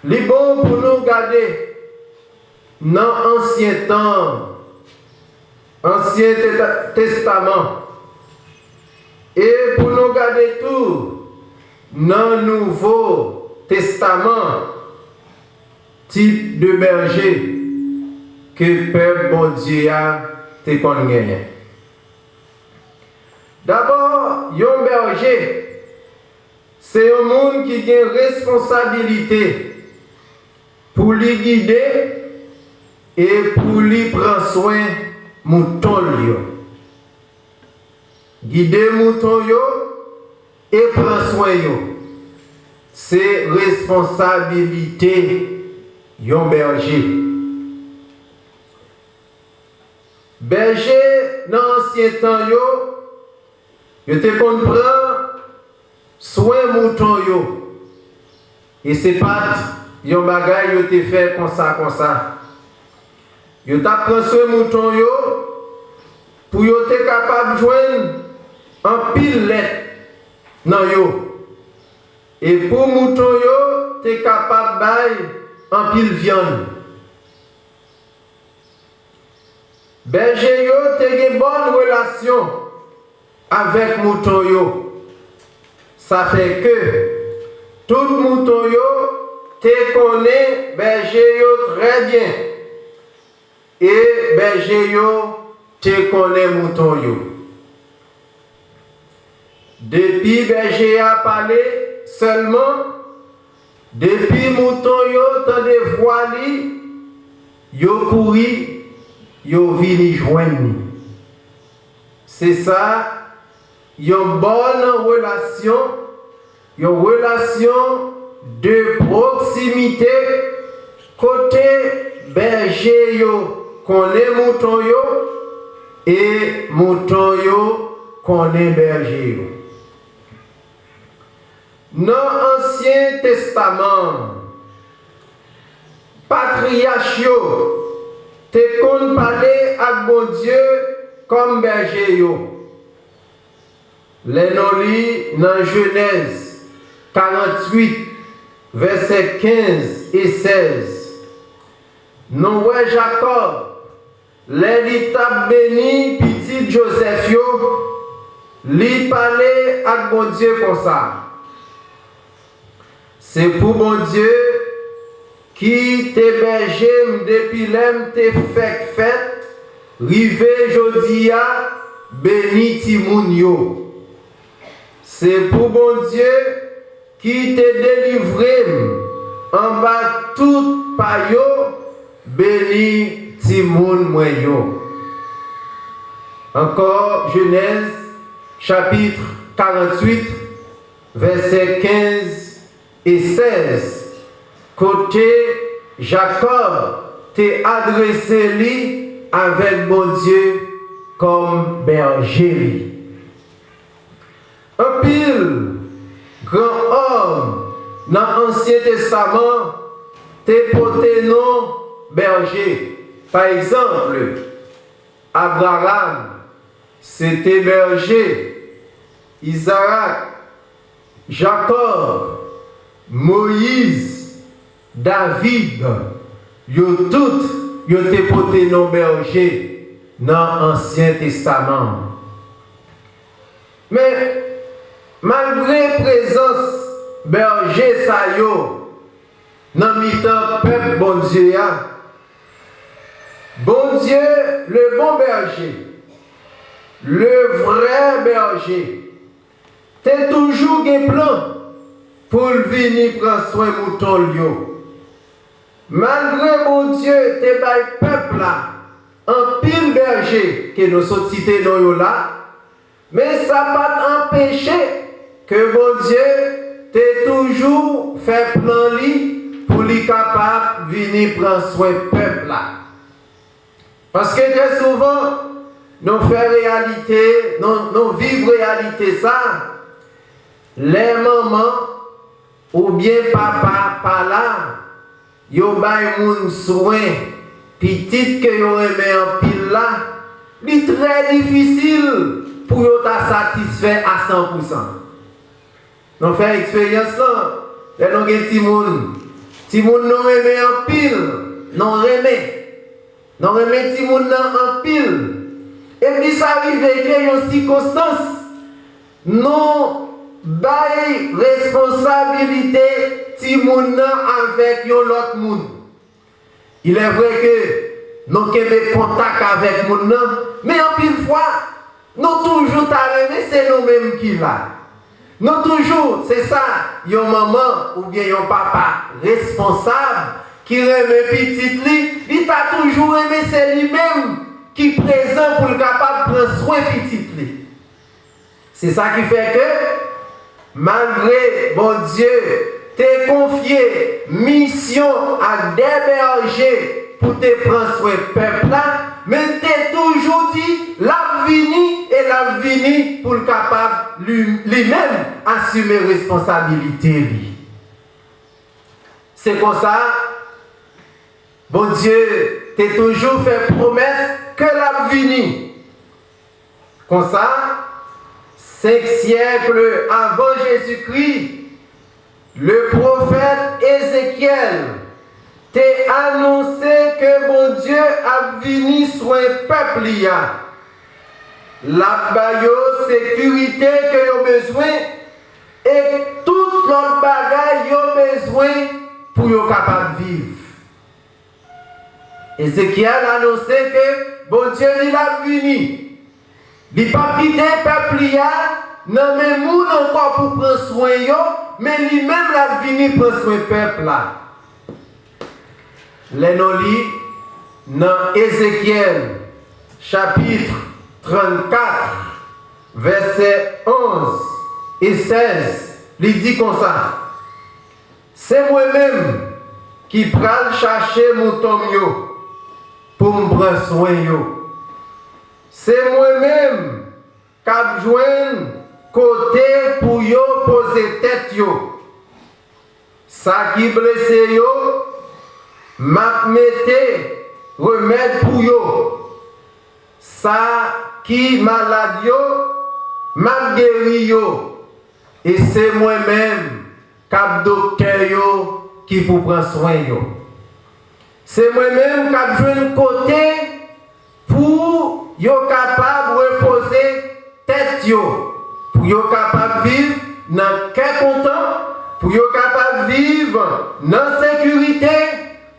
Les bon pour nous garder dans l'Ancien temps, Ancien Testament, et pour nous garder tout dans le Nouveau Testament, type de berger que le peuple bon Dieu a te gagné. D'abord, un berger, c'est un monde qui a une responsabilité pour lui guider et pour lui prendre soin de mouton. Guider mouton et prendre soin. C'est responsabilité d'un berger. Berger, dans l'ancien temps, yo te prendre soin mouton et c'est pas yon bagay yo te fait comme ça. Yo t'a prendre soin mouton pour yo te capable joindre un pile lettre nan yo. Et pour mouton te capable bay un pile viande. Berger yo te gen bonne relation avec mouton. Ça fait que tout mouton te connaît berger très bien. Et berger te connaît mouton. Depuis berger a parlé seulement, depuis mouton t'en de voix li, yo couri, yo vini joindre. C'est ça, une bonne relation de proximité côté berger connaît mouton et mouton connaît berger. Dans l'Ancien Testament, patriarche te kon parler à bon Dieu comme berger Les non-li dans Genèse 48, versets 15 et 16. Nous voyons Jacob, les t'a béni, petit Joseph, li parler à bon Dieu comme ça. C'est pour bon Dieu qui t'héberge depuis l'âme te fait, rive jodia, béni Timoun. C'est pour bon Dieu qui te délivré en bas tout payo, béni Timoun moyo. Encore Genèse chapitre 48, versets 15 et 16. Côté Jacob t'est adressé lui avec bon Dieu comme berger. Un pile grand homme dans l'Ancien Testament t'est porté nom berger. Par exemple, Abraham, c'était berger. Isaac, Jacob, Moïse, David, yo te porté nom berger dans l'Ancien Testament. Mais malgré présence berger sa yo dans mi-temps peuple bon Dieu bon Dieu le bon berger, le vrai berger, t'es toujours un plan pour venir prendre soin de mouton. Malgré mon Dieu, t'es bail peuple là, un pile berger que nous sommes cités dans là, mais ça pas empêché que mon Dieu t'es toujours fait plan li pour lui capable de venir prendre soin de peuple là. Parce que très souvent, nous faisons réalité, nous vivons réalité ça. Les mamans ou bien papa par là, yo bay moun soin, petit que yo remet en pile là, c'est très difficile pour yo ta satisfait à 100%. Nous faisons expérience là, nous avons Si moun non remet en pile, non remet si moun en pile. Et puis ça arrive que yon circonstance, non bail responsabilité si moun avec yon l'autre moun. Il est vrai que nous avons contact avec moun mais en pile fois, nous toujours t'arriver, c'est nous-mêmes qui là. Nous toujours, c'est ça, yon maman ou bien yon papa responsable qui remet petit li, il t'a toujours aimé, c'est lui-même qui est présent pour le capable de prendre soin petit li. C'est ça qui fait que, malgré, bon Dieu, t'es confié mission à des bergers pour te prendre soin peuple là, mais t'es toujours dit l'avenir pour le capable lui-même assumer responsabilité. C'est comme ça, bon Dieu, t'es toujours fait promesse que l'avenir. Comme ça, 5 siècles avant Jésus-Christ, le prophète Ézéchiel t'a annoncé que mon Dieu a venu sur un peuple. La sécurité que vous avez besoin et toute l'autre bagaille vous avez besoin pour être capable de vivre. Ézéchiel a annoncé que bon Dieu il a venu. Il n'a pas quitté le peuple, non mais nous encore pour prendre soin, mais lui-même l'a venu prendre soin du peuple. Les non-lis, dans Ézéchiel, chapitre 34, versets 11 et 16, il dit comme ça. C'est moi-même qui pral chercher mon tomio pour me prendre soin. C'est moi-même qui a joint côté pour yo poser tête yo. Ça qui blessé yo, m'a mette remède pour yo. Ça qui malade yo, m'a guéri yo. Et c'est moi-même qui a docteur yo qui pour prendre soin yo. C'est moi-même qui a joint côté pour yo capable de reposer tête yo. Pour yo capable de vivre dans quel content, pour yo capable de vivre dans sécurité,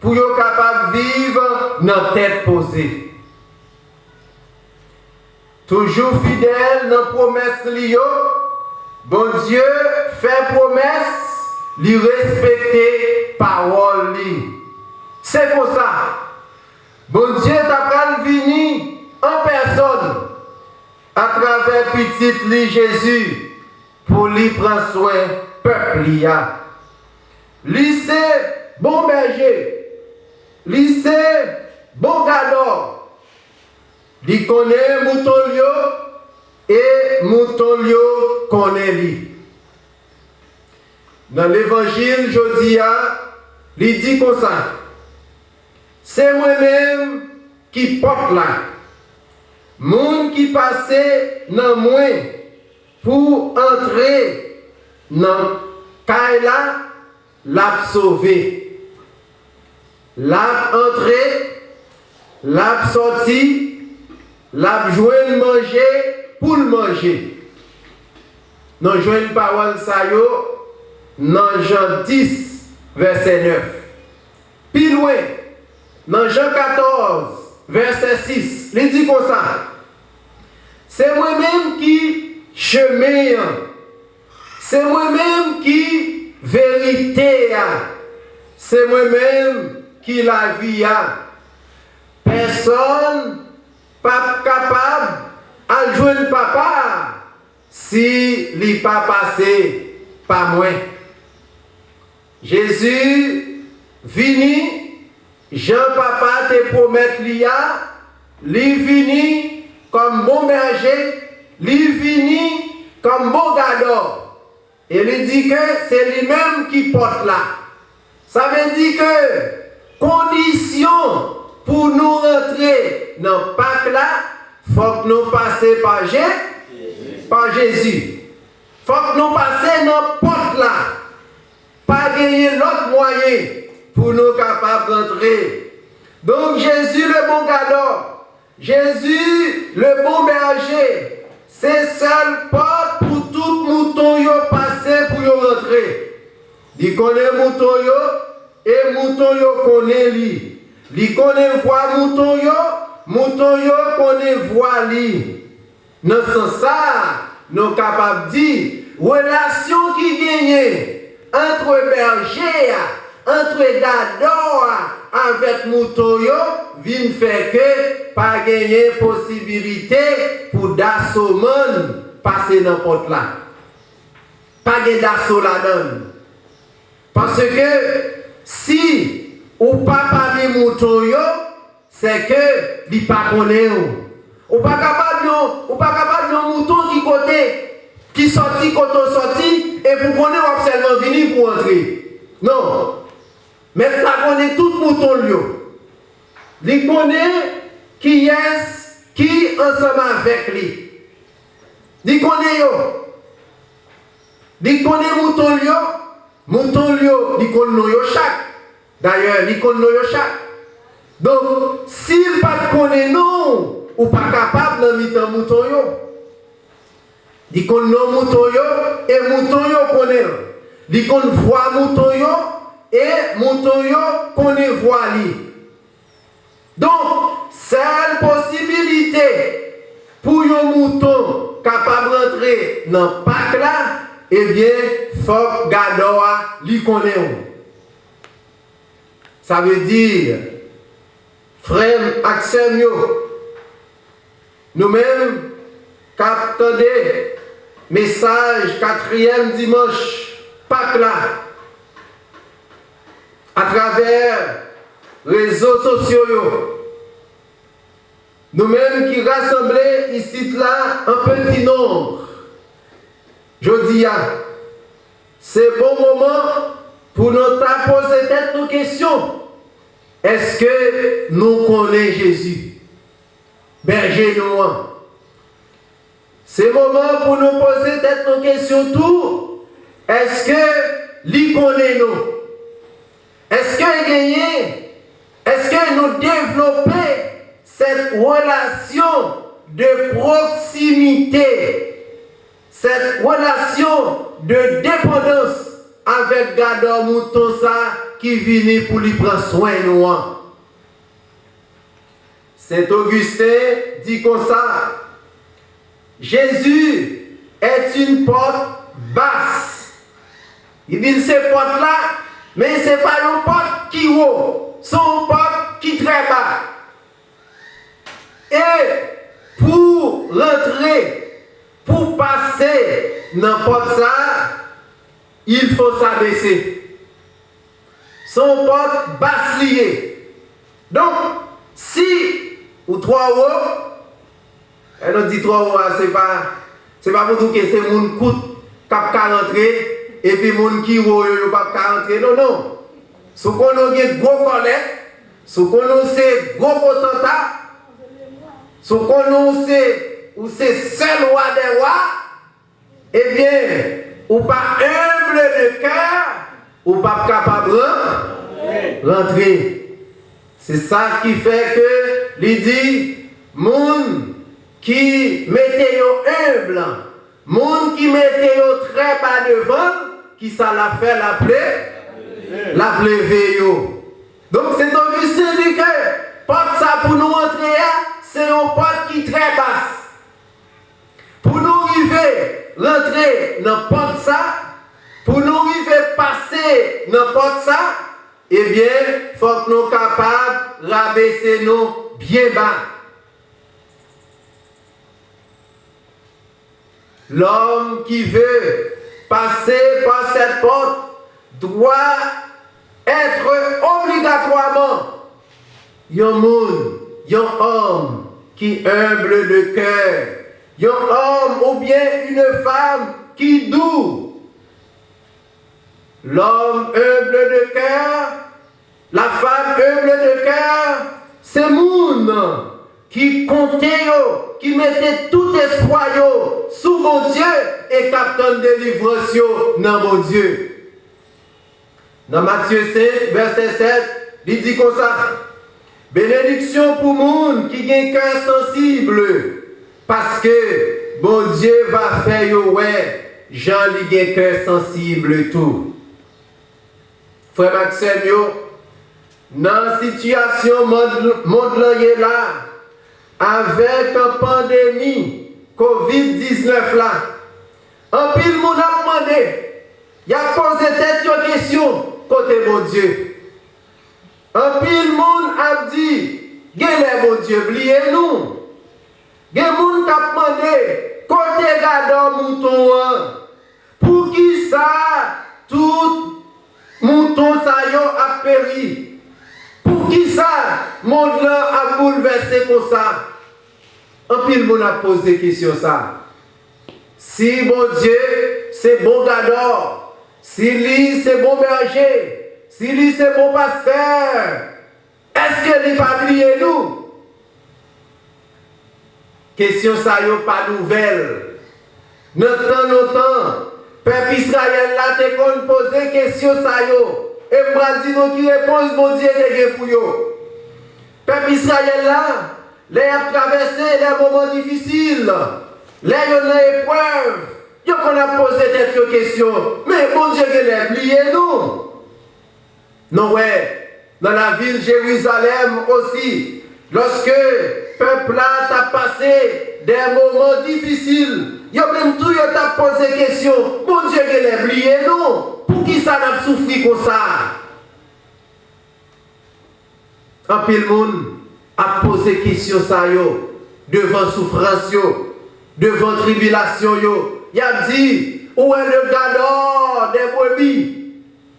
pour yo capable de vivre dans tête posée. Toujours fidèle dans la promesse li yo, bon Dieu fait promesse, lui respecter parole li. C'est pour ça. Bon Dieu t'a venir en personne à travers petit li Jésus pour lui prendre soin peuple liya. Lui c'est bon berger, lui c'est bon gardeur. Lui connaît mouton yo et mouton yo connaît lui. Dans l'évangile jodia, il dit comme ça. C'est moi-même qui porte là. Moun qui passait dans moi pour entrer dans Kaila, l'a sauvé. L'a entré, l'a sorti, l'a joué manger pour le manger. Dans joindre parole ça yo, dans Jean 10, verset 9. Puis loin, dans Jean 14, verset 6, il dit comme ça. C'est moi-même qui chemin, c'est moi-même qui vérité, c'est moi-même qui la vie. Personne pas capable à joindre papa si il n'est pas passé par moi. Jésus vini, Jean-Papa te promet l'IA, lui vini comme bon berger, lui vini comme bon gardeur. Et il dit que c'est lui-même qui porte là. Ça veut dire que condition pour nous rentrer dans le Pâques là, il faut que nous passions par Jésus. Il faut que nous passions dans la porte là. Pas gagner l'autre moyen pour nous capables d'entrer. Donc Jésus le bon gardeur, Jésus le bon berger, c'est seule porte pour tout mouton yo passer pour yo rentrer. Il connaît mouton yo et mouton yo connaît lui. Il connaît voix mouton yo connaît voix lui. Dans ce sens ça, nous sommes capables de dire relation qui gagne entre berger, entre gardeur avec mouton yo, vient faire que pas gagner possibilité pour d'assaut passer n'importe là. Pas gagner d'assaut là-dedans. Parce que si ou pas parmi mouton yo, c'est que li pas connaît ou pas capable de mouton qui côté qui sorti sorti et pour connaître seulement venir pour entrer. Non. Mais ça connaît tout mouton lui. Il connaît qui est qui ensemble avec lui. Il connaît yo. Il connaît mouton lui. Mouton lui, il connaît yo chaque. D'ailleurs, il connaît yo chaque. Donc, s'il pas connaît non, ou pas capable de mettre mouton yo. Il connaît mouton yo et mouton yo connaît. Il connaît voix mouton yo et mouton yo connaît voix li. Donc, seule possibilité pour un mouton capable d'entrer dans le parc là, eh bien, il faut gardeur li connaît. Ça veut dire, frère Axel yo, nous-mêmes, captons des messages 4e dimanche, Pâques là, à travers les réseaux sociaux. Nous-mêmes qui rassemblons ici là un petit nombre. Je dis, c'est bon moment pour nous poser tête nos questions. Est-ce que nous connaissons Jésus? Berger nous. C'est le moment pour nous poser tête nos questions tout. Est-ce que lui connaît nous? Est-ce que nous développons cette relation de proximité, cette relation de dépendance avec gardeur mouton ça qui vient pour lui prendre soin de nous? Saint Augustin dit comme ça, Jésus est une porte basse. Il dit ces portes-là, mais ce n'est pas une porte qui est haut, c'est une porte qui est très bas. Et pour rentrer, pour passer n'importe ça, il faut s'abaisser. Son porte basse liée. Donc, si ou 3 euros, elle nous dit 3 euros, c'est pas pour tout que c'est mon coûte cap rentrer et puis mon qui ou pas rentrer. Non, non. Ce qu'on a gros collecte, ce qu'on a c'est gros potentat, ce qu'on a c'est seul roi des rois, eh bien, ou pas humble de cœur, ou pas capable de rentrer. C'est ça qui fait que il dit, moun qui mettez yo humble, moun qui mettez yo très bas devant, qui ça l'a fait l'appeler veillot. Donc c'est Augustin dit que porte ça pour nous entrer, c'est une porte qui est très basse. Pour nous arriver, rentrer dans porte ça, pour nous arriver passer dans porte ça, eh bien, il faut que nous soyons capables de rabaisser nous bien bas. L'homme qui veut passer par cette porte doit être obligatoirement un homme qui est humble de cœur, un homme ou bien une femme qui est doux. L'homme humble de cœur, la femme humble de cœur, c'est moun qui comptait, qui mettait tout espoir sous mon Dieu et captain de délivrance dans mon Dieu. Dans Matthieu 5, verset 7, il dit comme ça. Bénédiction pour monde qui a un cœur sensible. Parce que bon Dieu va faire ouais, Jean qui a un cœur sensible et tout. Frère Maxime, dans la situation monde là, avec la pandémie COVID-19 là, en pile monde a demandé, il a posé cette question côté mon Dieu. En pile monde a dit, gênez mon Dieu, oubliez-nous. Il y a des gens qui ont demandé, côté gardant mouton, pour qui ça, tout mouton ça a péri. Pour qui ça, monde là a bouleversé comme ça. En pile monde a posé question ça. Si mon Dieu, c'est bon gardant, si lui c'est bon berger, si lui c'est bon pasteur, est-ce que lui pas oublié nous? Question ça yo pas nouvelle. Notre peuple Israël là te kon poser question ça yo. Et moi dis nous qui réponse mon Dieu te pour yo. Peuple Israël là, les a traversé les moments difficiles. Les yo dans épreuve. Yo qu'on a posé cette question. Mais mon Dieu que les oublié nous. Non ouais, dans la ville de Jérusalem aussi. Lorsque le peuple a passé des moments difficiles, il y a même tout t'a posé question. Mon Dieu, qu'il est oublié, non? Pour qui ça n'a souffert comme ça? Un peu le monde a posé question ça yo, devant souffrance, yo, devant tribulation. Yo. Il a dit, où est le gardeur des brebis?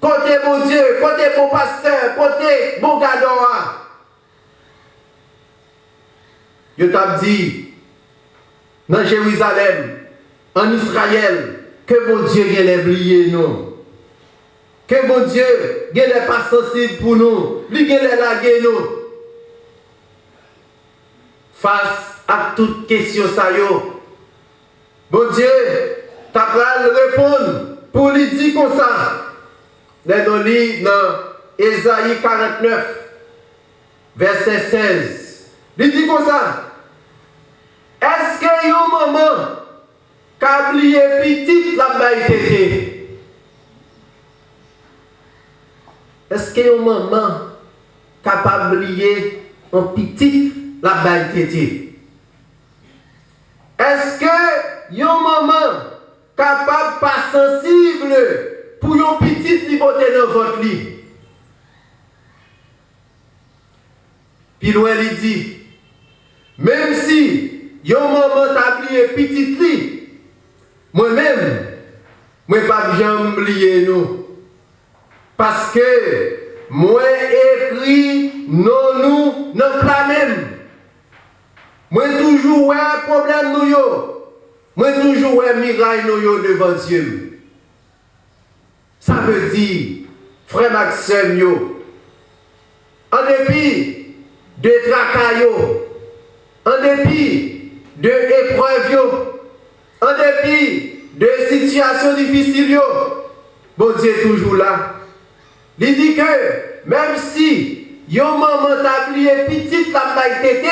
Côté mon Dieu, côté mon pasteur, côté mon gardeur. Je t'ai dit, dans Jérusalem, en Israël, que mon Dieu ait oublié nous. Que mon Dieu n'est pas sensible pour nous. Lui ait lagué nous. Face à toute question, ça yo. Bon Dieu, tu as répondre pour lui dire comme ça. Dans Ésaïe 49, verset 16. Il dit comme ça. Est-ce qu'il y a un moment qu'a oublié petit la baïtété? Est-ce qu'il y a un moment qu'a oublié un petit la baïtété? Est-ce qu'il y a un moment capable pas sensible pour un petit liberté dans votre lit? Puis loin il dit, même si yon maman t'a oublié petit li, moi-même, moi pas jamais oublié nous. Parce que moi écrit non nous non plat même. Moi toujours ouais problème nous yo. Moi toujours ouais miraille nous yo devant Dieu. Ça veut dire frère Maxime yo. En dépit de tracas yo, en dépit de épreuves, en dépit de situations difficiles, bon Dieu est toujours là. Il dit que même si yon maman t'a oublié petite la baïtété,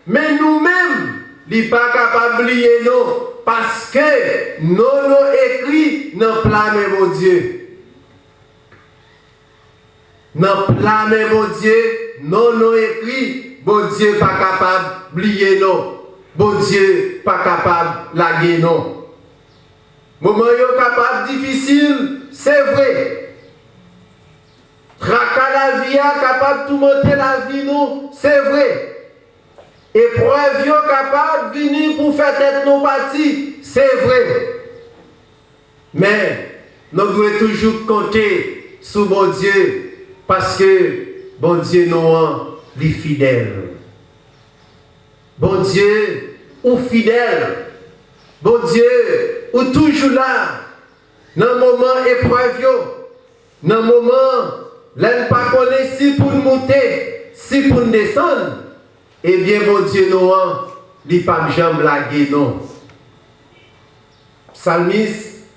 mais nous-mêmes, il n'est pas capable d'oublier nous, parce que nous écrit dans le plan de mon Dieu. Dans le plan de mon Dieu, nous écrit, bon Dieu pas capable d'oublier nous. Bon Dieu, pas capable de laguer non. Moment yo capable difficile, c'est vrai. Tracas la vie capable de tout monter la vie nous, c'est vrai. Épreuve yo capable de venir pour faire tête nos parties, c'est vrai. Mais nous devons toujours compter sur bon Dieu parce que bon Dieu nous est fidèle. Bon Dieu, ou fidèle. Bon Dieu, ou toujours là. Dans le moment épreuve, dans le moment, l'un pas connaît si pour monter, si pour descendre. Eh bien, bon Dieu, nous, il n'est pas jamais lagué, non. Psalmiste,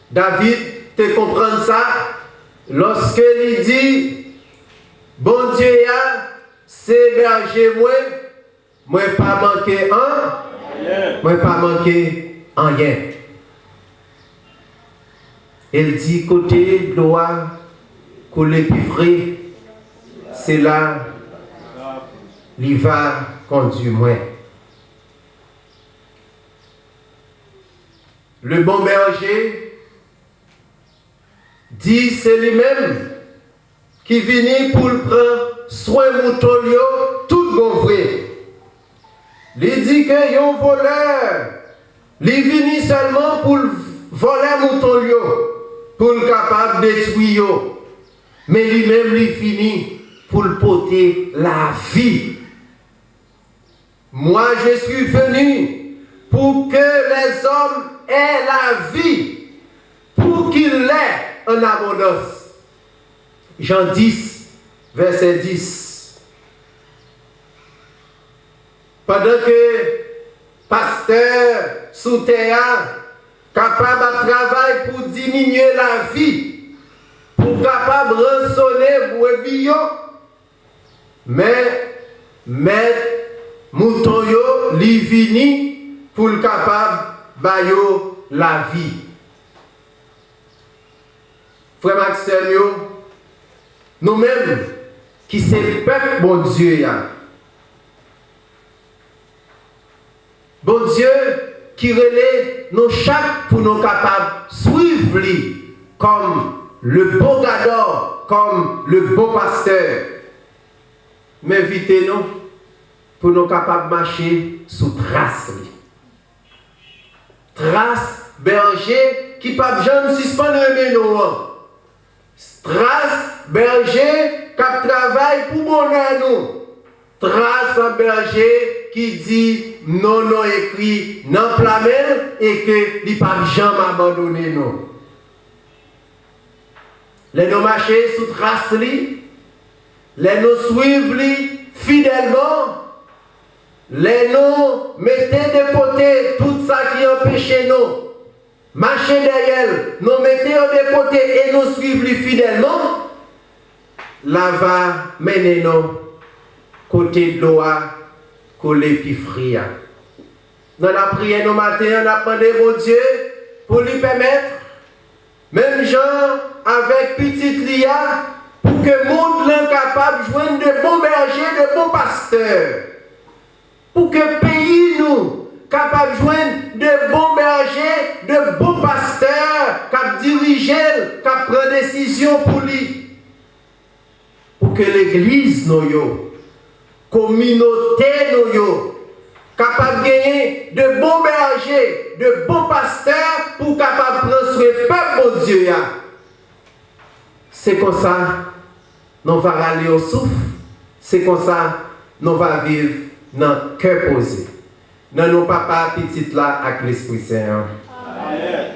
David, te comprendre ça. lorsque il dit, bon Dieu, c'est berger moi pas manqué moi pas manqué rien. Il dit, côté de l'eau, couler plus frais, c'est là, il va conduire moi. Le bon berger dit c'est lui-même qui vient pour prendre soin de mouton tout bon vrai. Il dit que y a un voleur, il vient seulement pour voler mouton pour le capable de détruire. Mais lui-même il finit pour le porter la vie. Moi je suis venu pour que les hommes aient la vie, pour qu'ils l'aient en abondance. Jean 10, verset 10. Pendant que pasteur sous terre capable de travailler pour diminuer la vie, pour capable de rançonner brebis, mais mettre mouton yo li vini pour le capable bayo la vie. Frère Maxime yo, nous-mêmes qui c'est le peuple bon Dieu ya. Bon Dieu qui relève nos chaque pour nous capables suivre lui comme le bon gador, comme le bon pasteur. Mais invitez-nous pour nous capables de marcher sous trace. Trace berger qui ne peut jamais suspendre le nous. Trace berger qui travaille pour bonheur nous. Trace berger qui dit non écrit non plamel et que il ne peut jamais abandonner nous. Les nous marcher sous trace les nous suivre fidèlement. Les nous mettez de côté tout ça qui empêche nous. Marcher derrière, nous mettez de côté et nous suivre fidèlement. Là va mener nous côté de l'eau, coller puis fria. Dans la prière nos matins, on a demandé au Dieu pour lui permettre, même gens avec petite lia, pour que le monde soit capable de joindre de bons bergers, de bons pasteurs. Pour que le pays nous capable de joindre de bons bergers, de bons pasteurs, qui dirigent, qui prennent des décisions pour lui. Pour que l'église, nous, communauté, nous, capable de gagner de bons bergers, de bons pasteurs, pour capable de prendre le peuple de Dieu. C'est comme ça, nous allons aller au souffle. C'est comme ça, nous allons vivre dans le cœur posé. Dans nos papas petites là avec l'Esprit Saint. Amen.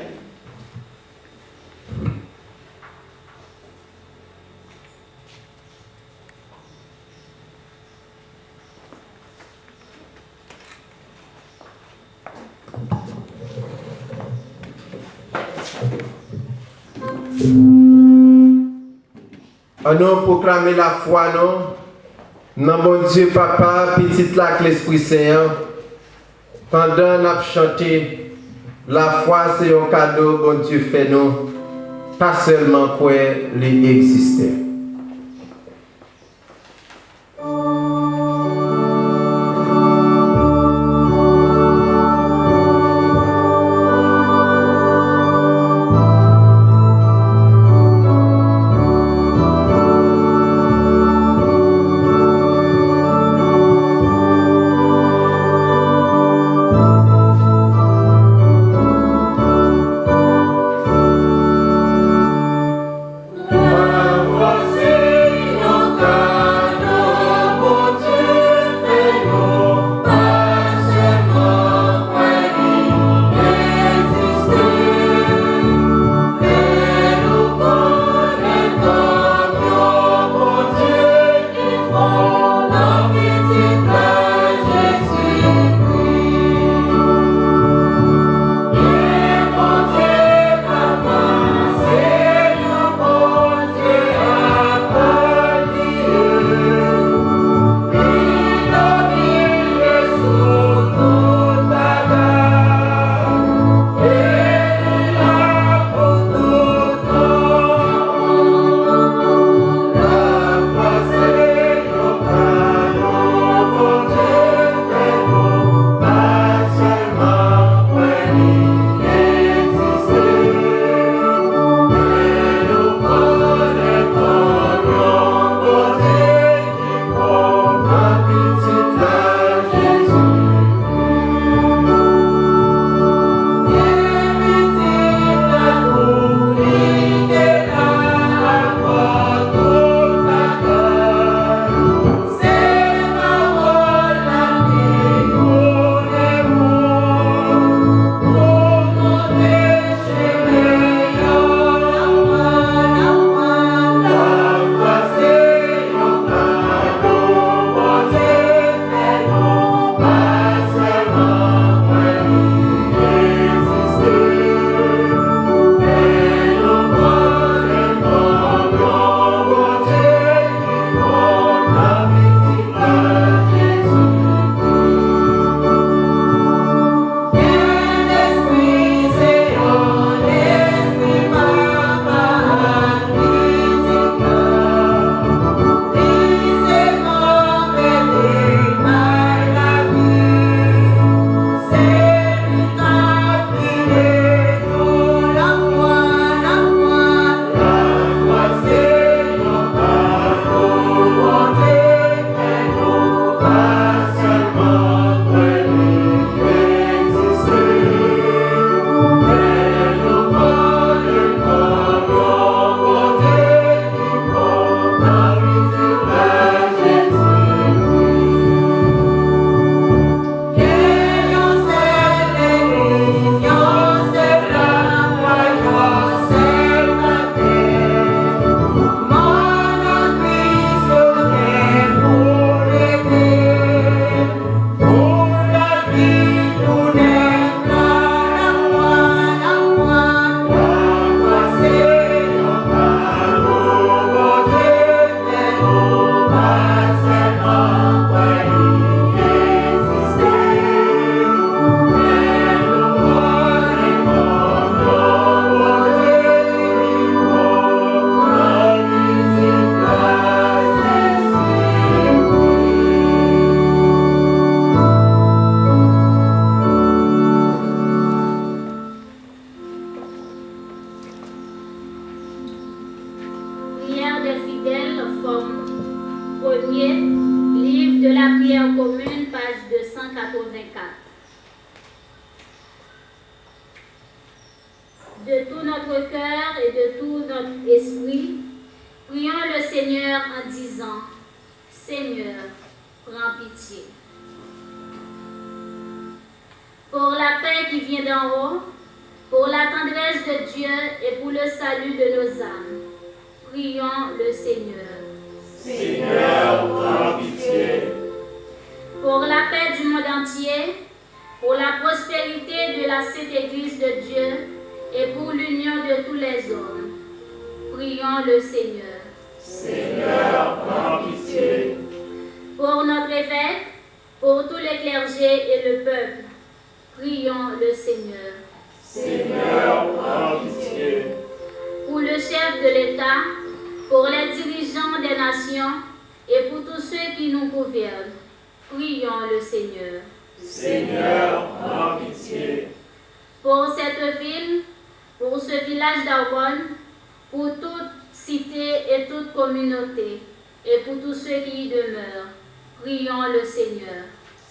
Nous proclamer la foi, non? Dans mon Dieu, papa, petite là avec l'Esprit Saint. Pendant nous chanter, la foi c'est un cadeau que bon Dieu fait nous, pas seulement quoi les exister. Was 1er, livre de la prière commune, page 284. De tout notre cœur et de tout notre esprit, prions le Seigneur en disant, Seigneur, prends pitié. Pour la paix qui vient d'en haut, pour la tendresse de Dieu et pour le salut de nos âmes, prions le Seigneur. Seigneur, prends pitié. Pour la paix du monde entier, pour la prospérité de la Sainte Église de Dieu et pour l'union de tous les hommes, prions le Seigneur. Seigneur, prends pitié. Pour notre évêque, pour tous les clergés et le peuple, prions le Seigneur. Seigneur, prends pitié. Pour le chef de l'État, pour les dirigeants des nations et pour tous ceux qui nous gouvernent, prions le Seigneur. Seigneur, prends pitié. Pour cette ville, pour ce village d'Arbonne, pour toute cité et toute communauté, et pour tous ceux qui y demeurent, prions le Seigneur.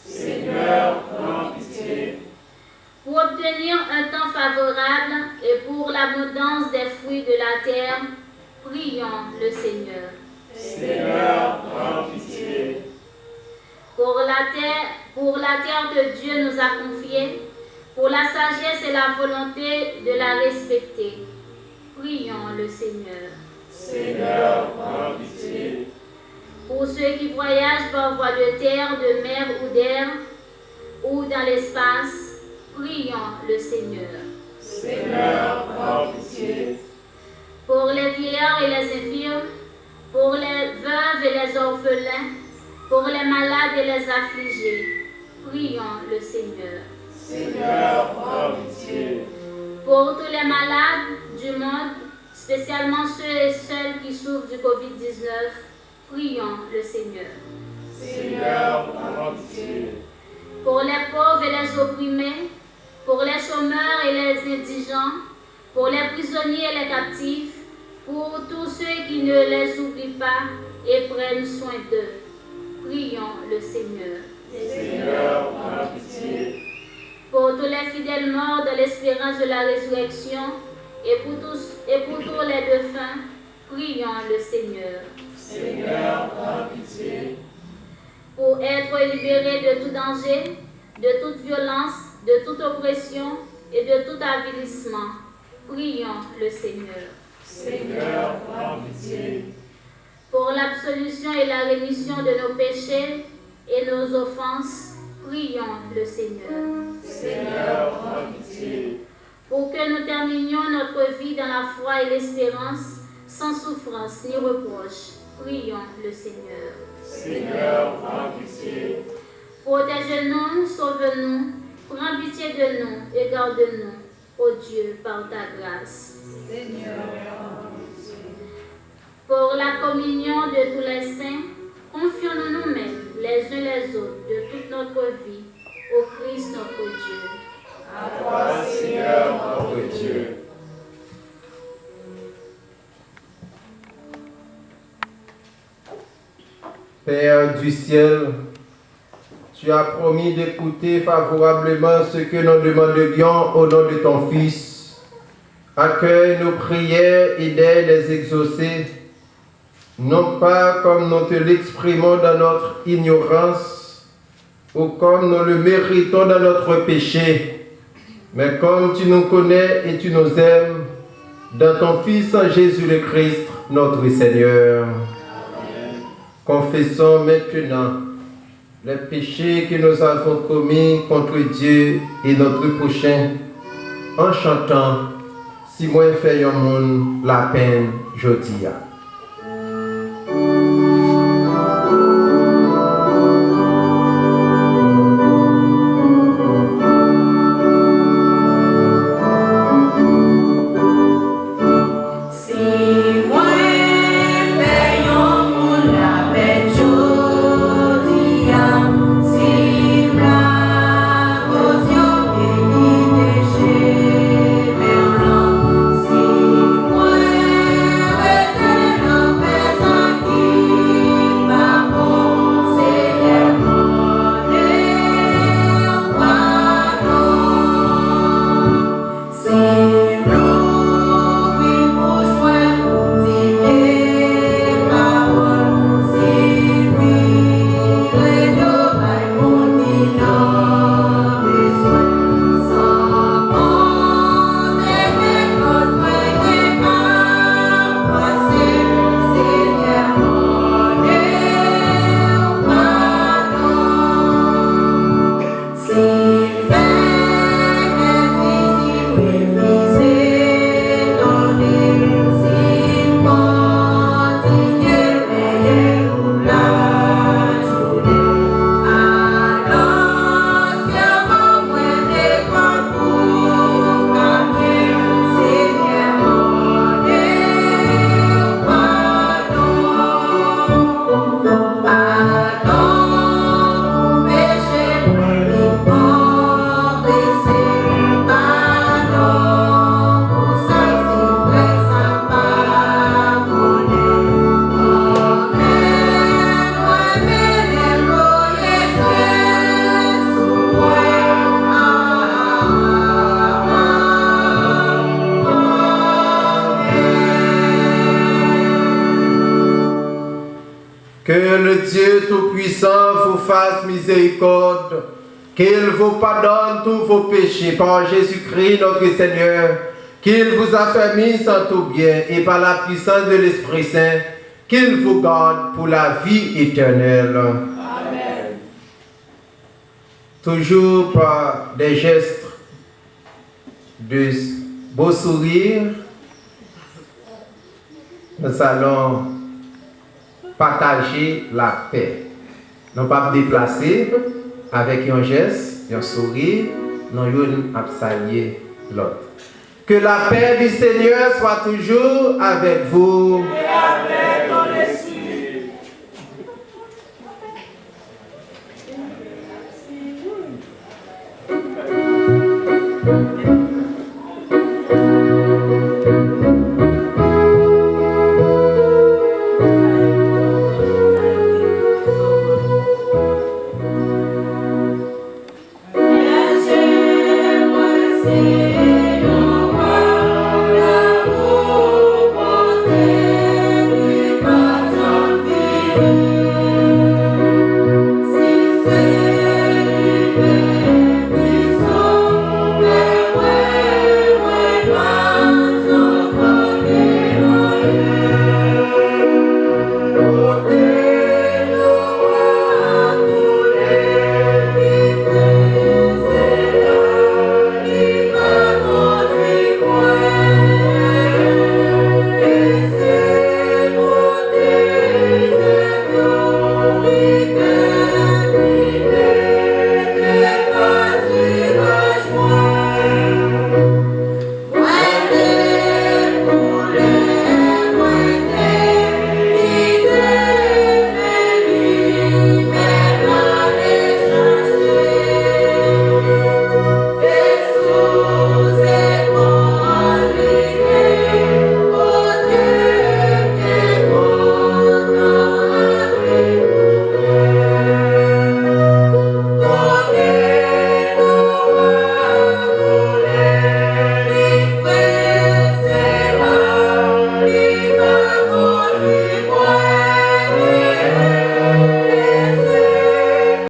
Seigneur, prends pitié. Pour obtenir un temps favorable et pour l'abondance des fruits de la terre, prions le Seigneur. Seigneur, prends pitié. Pour la terre que Dieu nous a confiée, pour la sagesse et la volonté de la respecter, prions le Seigneur. Seigneur, prends pitié. Pour ceux qui voyagent par voie de terre, de mer ou d'air, ou dans l'espace, prions le Seigneur. Seigneur, prends pitié. Pour les vieillards et les infirmes, pour les veuves et les orphelins, pour les malades et les affligés, prions le Seigneur. Seigneur, prends pitié. Pour tous les malades du monde, spécialement ceux et celles qui souffrent du Covid-19, prions le Seigneur. Seigneur, prends pitié. Pour les pauvres et les opprimés, pour les chômeurs et les indigents, pour les prisonniers et les captifs, pour tous ceux qui ne les oublient pas et prennent soin d'eux, prions le Seigneur. Seigneur, prends pitié. Pour tous les fidèles morts de l'espérance de la résurrection et pour tous les défunts, prions le Seigneur. Seigneur, prends pitié. Pour être libérés de tout danger, de toute violence, de toute oppression et de tout avilissement, prions le Seigneur. Seigneur, prends pitié. Pour l'absolution et la rémission de nos péchés et nos offenses, prions le Seigneur. Seigneur, prends pitié. Pour que nous terminions notre vie dans la foi et l'espérance, sans souffrance ni reproche, prions le Seigneur. Seigneur, prends pitié. Protège-nous, sauve-nous, prends pitié de nous et garde-nous, ô Dieu, par ta grâce. Seigneur, prends pitié. Pour la communion de tous les saints, confions-nous nous-mêmes, les uns les autres, de toute notre vie, au Christ notre Dieu. À toi, Seigneur, notre Dieu. Père du ciel, tu as promis d'écouter favorablement ce que nous demanderions au nom de ton Fils. Accueille nos prières et d'aide les exaucer, non pas comme nous te l'exprimons dans notre ignorance ou comme nous le méritons dans notre péché, mais comme tu nous connais et tu nous aimes, dans ton Fils Jésus le Christ, notre Seigneur. Amen. Confessons maintenant les péchés que nous avons commis contre Dieu et notre prochain, en chantant « Si moi fait un monde la peine, je dis. » Si moi Que le Dieu Tout-Puissant vous fasse miséricorde, qu'il vous pardonne tous vos péchés par Jésus-Christ notre Seigneur, qu'il vous affermisse en tout bien et par la puissance de l'Esprit Saint, qu'il vous garde pour la vie éternelle. Amen. Toujours par des gestes de beau sourire, nous allons partager la paix. Nous ne pas déplacer avec un geste, un sourire, nous allons saluer l'autre. Que la paix du Seigneur soit toujours avec vous. Et avec